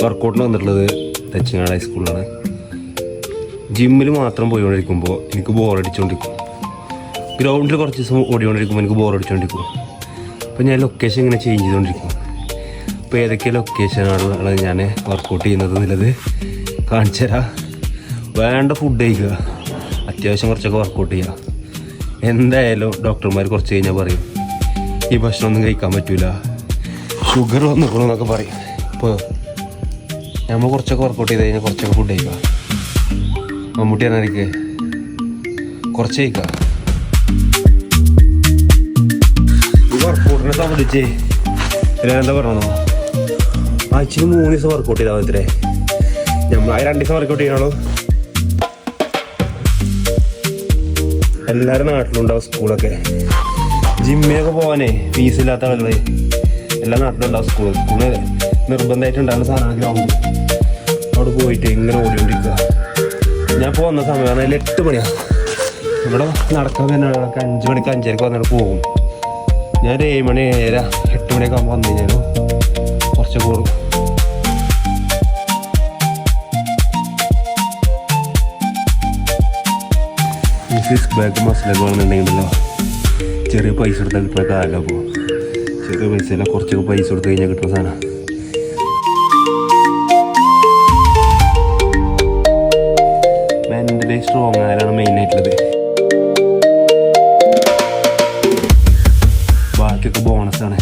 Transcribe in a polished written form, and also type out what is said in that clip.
വർക്കൗട്ടിന് വന്നിട്ടുള്ളത് തെച്ചിങ്ങാട് ഹൈസ്കൂളിലാണ്. ജിമ്മിൽ മാത്രം പോയിക്കൊണ്ടിരിക്കുമ്പോൾ എനിക്ക് ബോറടിച്ചുകൊണ്ടിരിക്കും. ഗ്രൗണ്ടിൽ കുറച്ച് ദിവസം ഓടിക്കൊണ്ടിരിക്കുമ്പോൾ എനിക്ക് ബോറടിച്ചുകൊണ്ടിരിക്കും. അപ്പോൾ ഞാൻ ലൊക്കേഷൻ ഇങ്ങനെ ചേഞ്ച് ചെയ്തുകൊണ്ടിരിക്കും. അപ്പോൾ ഏതൊക്കെ ലൊക്കേഷനാണ് ഞാൻ വർക്കൗട്ട് ചെയ്യുന്നത് എന്നുള്ളത് കാണിച്ചു തരാം. വേണ്ട ഫുഡ് കഴിക്കുക, അത്യാവശ്യം കുറച്ചൊക്കെ വർക്കൗട്ട് ചെയ്യുക. എന്തായാലും ഡോക്ടർമാർ കുറച്ച് കഴിഞ്ഞാൽ പറയും ഈ ഭക്ഷണമൊന്നും കഴിക്കാൻ പറ്റില്ല, ഷുഗർ വന്നിക്കണമെന്നൊക്കെ പറയും. അപ്പോൾ നമ്മൾ കുറച്ചൊക്കെ വർക്കൗട്ട് ചെയ്ത് കഴിഞ്ഞാൽ കുറച്ചൊക്കെ ഫുഡ് കഴിക്കുക. മമ്മൂട്ടി പറഞ്ഞായിരിക്കെ കുറച്ച് കഴിക്കുക. ഈ വർക്കൗട്ടിനെ സംബന്ധിച്ച് എന്താ പറയണോ, ആഴ്ചയിൽ 3 ദിവസം വർക്കൗട്ട് ചെയ്താൽ മതി. നമ്മൾ 2 ദിവസം വർക്കൗട്ട് ചെയ്യണോ. എല്ലാവരും നാട്ടിലുണ്ടാവും. സ്കൂളൊക്കെ ജിമ്മിലൊക്കെ പോകാനേ ഫീസില്ലാത്ത ആളുകൾ എല്ലാ നാട്ടിലുണ്ടാവും. സ്കൂള് നിർബന്ധമായിട്ടുണ്ടാകുന്ന സാധനമാണ് ഗ്രൗണ്ട്. അവിടെ പോയിട്ട് ഇങ്ങനെ ഓടിക്കൊണ്ടിരിക്കുക. ഞാൻ പോകുന്ന സമയം അതിൽ 8 മണിയാണ്. ഇവിടെ നടക്കാൻ തന്നെ 5 മണിക്ക് 5:30 വന്നിട്ട് പോകും. ഞാൻ 7 മണി 7:30 8 മണിയൊക്കെ ആകുമ്പോൾ വന്നു കഴിഞ്ഞാലും കുറച്ച് കൂടും. ഈ 6 പാക്ക് മസിലൊക്കെ വേണമെന്നുണ്ടെങ്കിലോ ചെറിയ പൈസ കൊടുത്താൽ കിട്ടുന്ന കാലം. അപ്പോൾ ചെറിയ പൈസ കുറച്ചൊക്കെ പൈസ കൊടുത്ത് കഴിഞ്ഞാൽ കിട്ടുന്ന സാധനം. മെൻ്റലി സ്ട്രോങ് ആയാലാണ് മെയിനായിട്ടുള്ളത്. ബാക്കിയൊക്കെ ബോണസാണ്.